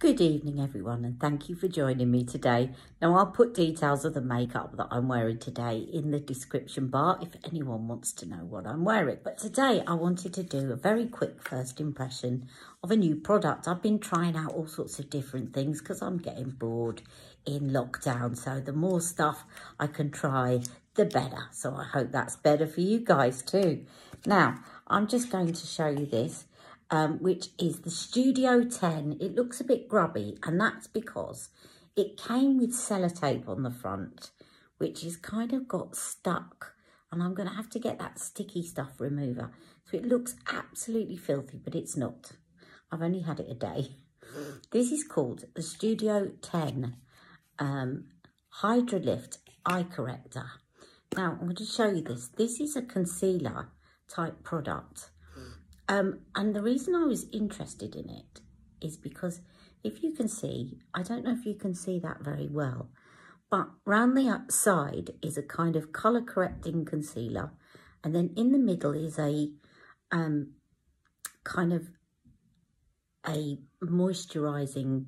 Good evening everyone, and thank you for joining me today. Now I'll put details of the makeup that I'm wearing today in the description bar if anyone wants to know what I'm wearing. But today I wanted to do a very quick first impression of a new product. I've been trying out all sorts of different things because I'm getting bored in lockdown. So the more stuff I can try, the better. So I hope that's better for you guys too. Now I'm just going to show you this. Which is the Studio 10. It looks a bit grubby, and that's because it came with sellotape on the front, which is kind of got stuck, and I'm going to have to get that sticky stuff remover. So it looks absolutely filthy, but it's not. I've only had it a day. This is called the Studio 10 Hydra-Lift I-Corrector. Now, I'm going to show you this. This is a concealer type product. And the reason I was interested in it is because if you can see, I don't know if you can see that very well, but round the outside is a kind of colour correcting concealer. And then in the middle is a kind of a moisturising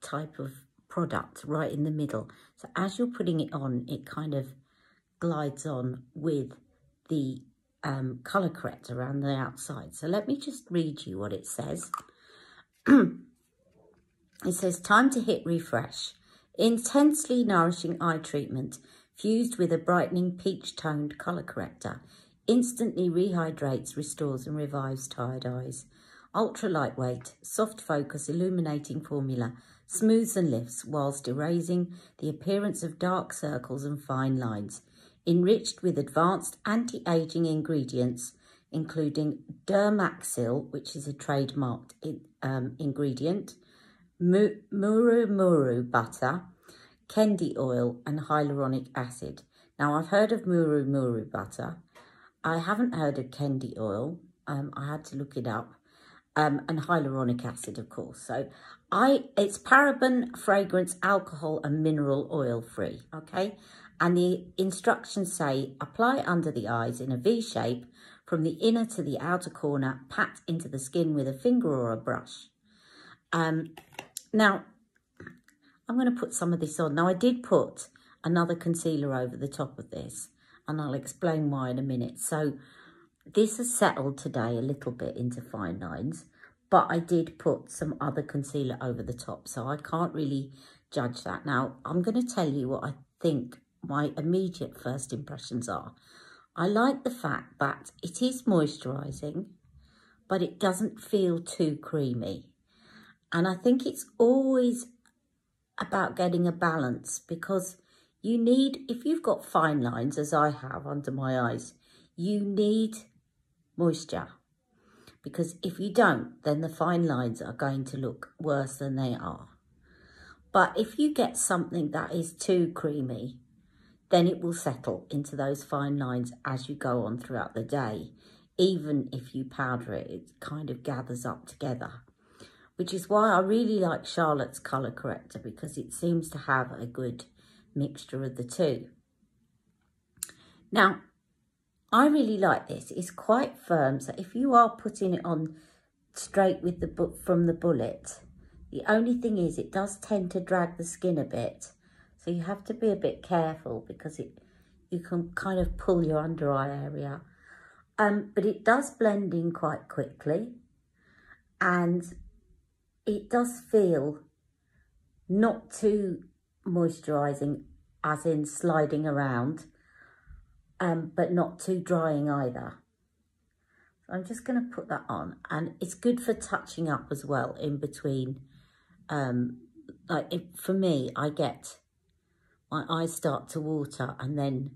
type of product right in the middle. So as you're putting it on, it kind of glides on with the colour corrector around the outside. So let me just read you what it says. It says, time to hit refresh. Intensely nourishing eye treatment fused with a brightening peach toned colour corrector. Instantly rehydrates, restores and revives tired eyes. Ultra lightweight, soft focus illuminating formula smooths and lifts whilst erasing the appearance of dark circles and fine lines. Enriched with advanced anti-aging ingredients, including Dermaxil, which is a trademarked ingredient, Muru butter, Kendi oil, and hyaluronic acid. Now, I've heard of Muru butter. I haven't heard of Kendi oil. I had to look it up. And hyaluronic acid, of course. So it's paraben, fragrance, alcohol, and mineral oil free, okay? And the instructions say, apply under the eyes in a V shape from the inner to the outer corner, pat into the skin with a finger or a brush. Now, I'm going to put some of this on. Now, I did put another concealer over the top of this, and I'll explain why in a minute. So this has settled today a little bit into fine lines, but I did put some other concealer over the top, so I can't really judge that. Now, I'm going to tell you what I think my immediate first impressions are. I like the fact that it is moisturising, but it doesn't feel too creamy. And I think it's always about getting a balance, because you need, if you've got fine lines, as I have under my eyes, you need moisture. Because if you don't, then the fine lines are going to look worse than they are. But if you get something that is too creamy, then it will settle into those fine lines as you go on throughout the day. Even if you powder it, it kind of gathers up together. Which is why I really like Charlotte's colour corrector, because it seems to have a good mixture of the two. Now, I really like this. It's quite firm, so if you are putting it on straight with the from the bullet, the only thing is it does tend to drag the skin a bit. So you have to be a bit careful, because you can kind of pull your under eye area. But it does blend in quite quickly, and it does feel not too moisturising, as in sliding around, but not too drying either. So I'm just going to put that on, and it's good for touching up as well in between. For me, I get my eyes start to water, and then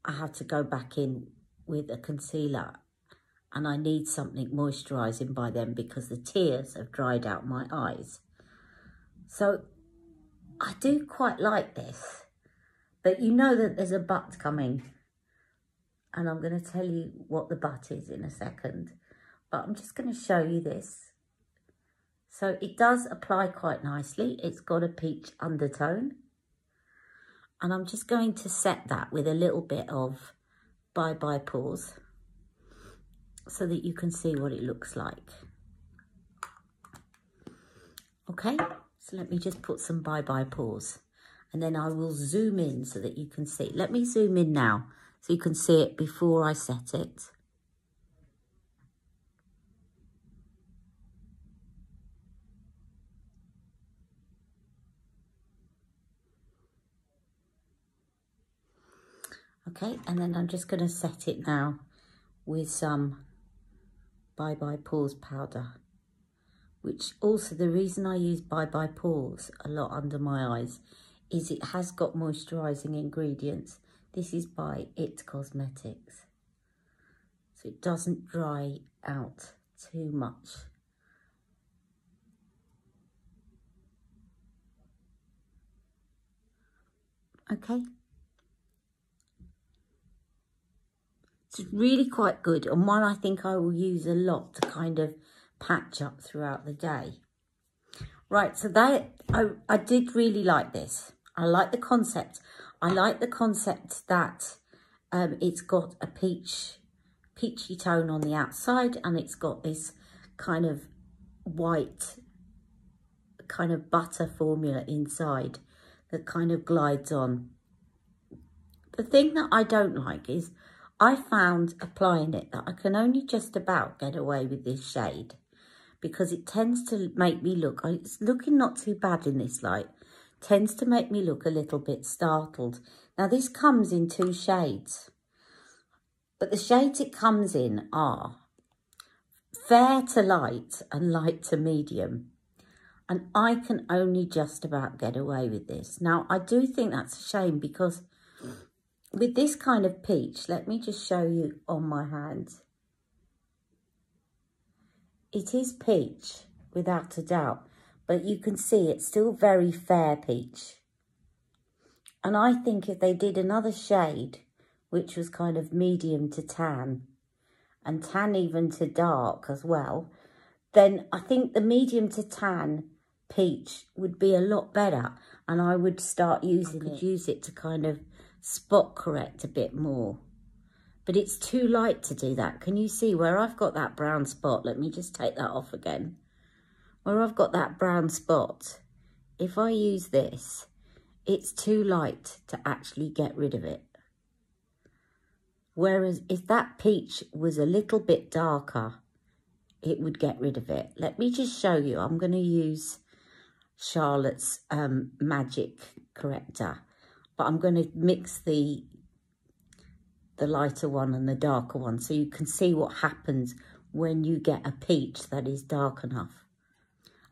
I have to go back in with a concealer, and I need something moisturising by then because the tears have dried out my eyes. So I do quite like this, but you know that there's a but coming, and I'm going to tell you what the but is in a second, but I'm just going to show you this. So it does apply quite nicely. It's got a peach undertone. And I'm just going to set that with a little bit of Bye Bye Pause so that you can see what it looks like. Okay, so let me just put some bye-bye pores. And then I will zoom in so that you can see. Let me zoom in now so you can see it before I set it. Okay, and then I'm just going to set it now with some bye-bye pores powder, which also the reason I use bye-bye pores a lot under my eyes is it has got moisturising ingredients. This is by It Cosmetics, so it doesn't dry out too much. Okay. It's really quite good, and one I think I will use a lot to kind of patch up throughout the day. Right, so I did really like this. I like the concept. I like the concept that it's got a peachy tone on the outside, and it's got this kind of white, kind of butter formula inside that kind of glides on. The thing that I don't like is I found applying it that I can only just about get away with this shade because it tends to make me look, it's looking not too bad in this light, tends to make me look a little bit startled. Now this comes in 2 shades, but the shades it comes in are fair to light and light to medium. And I can only just about get away with this. Now I do think that's a shame because with this kind of peach, let me just show you on my hand. It is peach, without a doubt, but you can see it's still very fair peach. And I think if they did another shade, which was kind of medium to tan, and tan even to dark as well, then I think the medium to tan peach would be a lot better. And I would start using it. Use it to kind of spot correct a bit more, but it's too light to do that. Can you see where I've got that brown spot? Let me just take that off again. Where I've got that brown spot, if I use this, it's too light to actually get rid of it. Whereas if that peach was a little bit darker, it would get rid of it. Let me just show you. I'm going to use Charlotte's Magic Corrector. But I'm going to mix the lighter one and the darker one so you can see what happens when you get a peach that is dark enough.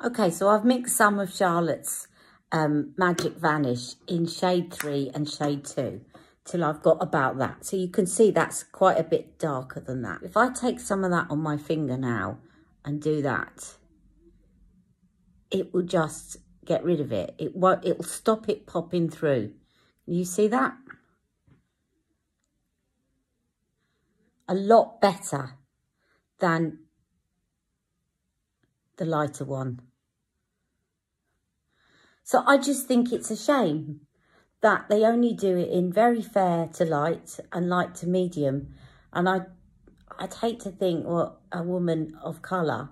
Okay, so I've mixed some of Charlotte's Magic Vanish in shade 3 and shade 2 till I've got about that. So you can see that's quite a bit darker than that. If I take some of that on my finger now and do that, it will just get rid of it. It'll stop it popping through. You see that? A lot better than the lighter one. So I just think it's a shame that they only do it in very fair to light and light to medium. And I'd hate to think, well, a woman of colour,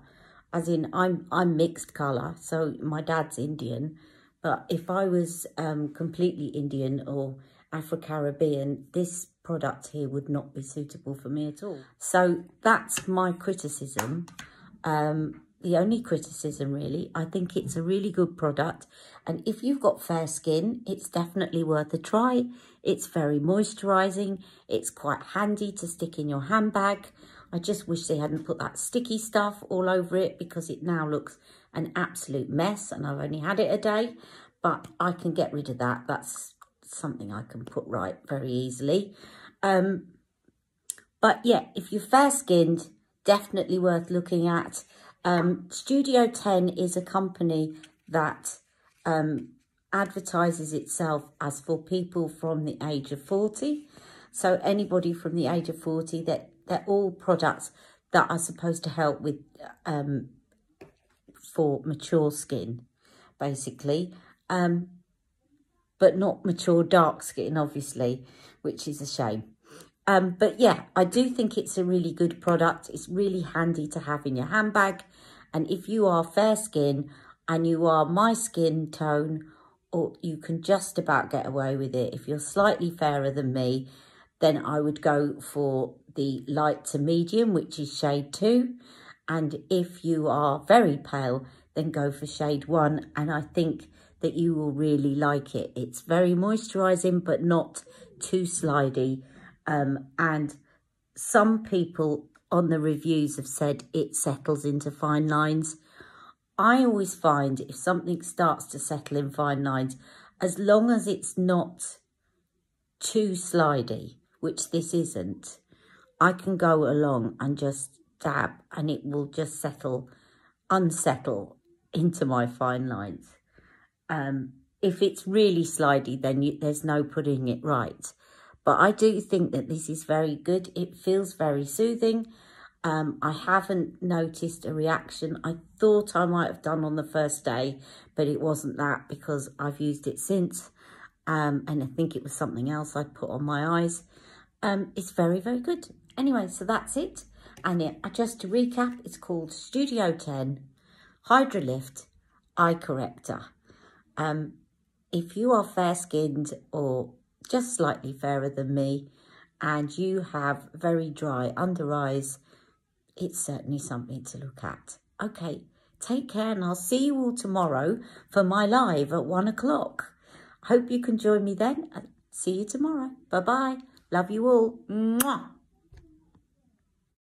as in I'm mixed colour, so my dad's Indian. But if I was completely Indian or Afro-Caribbean, this product here would not be suitable for me at all. So that's my criticism. The only criticism, really. I think it's a really good product. And if you've got fair skin, it's definitely worth a try. It's very moisturising. It's quite handy to stick in your handbag. I just wish they hadn't put that sticky stuff all over it because it now looks an absolute mess, and I've only had it a day, but I can get rid of that. That's something I can put right very easily. But yeah, if you're fair-skinned, definitely worth looking at. Studio 10 is a company that advertises itself as for people from the age of 40. So anybody from the age of 40, they're all products that are supposed to help with for mature skin, basically, but not mature dark skin, obviously, which is a shame. But yeah, I do think it's a really good product. It's really handy to have in your handbag. And if you are fair skin and you are my skin tone, or you can just about get away with it. If you're slightly fairer than me, then I would go for the light to medium, which is shade 2. And if you are very pale, then go for shade 1. And I think that you will really like it. It's very moisturising, but not too slidey. And some people on the reviews have said it settles into fine lines. I always find if something starts to settle in fine lines, as long as it's not too slidey, which this isn't, I can go along and just dab and it will just unsettle into my fine lines. If it's really slidey, then there's no putting it right. But I do think that this is very good. It feels very soothing. I haven't noticed a reaction. I thought I might have done on the first day, but it wasn't that because I've used it since. And I think it was something else I'd put on my eyes. It's very, very good. Anyway, so that's it. And just to recap, it's called Studio 10 Hydra-Lift I-Corrector. If you are fair-skinned or just slightly fairer than me and you have very dry under eyes, it's certainly something to look at. Okay, take care and I'll see you all tomorrow for my live at 1 o'clock. Hope you can join me then. See you tomorrow. Bye-bye. Love you all. Mwah.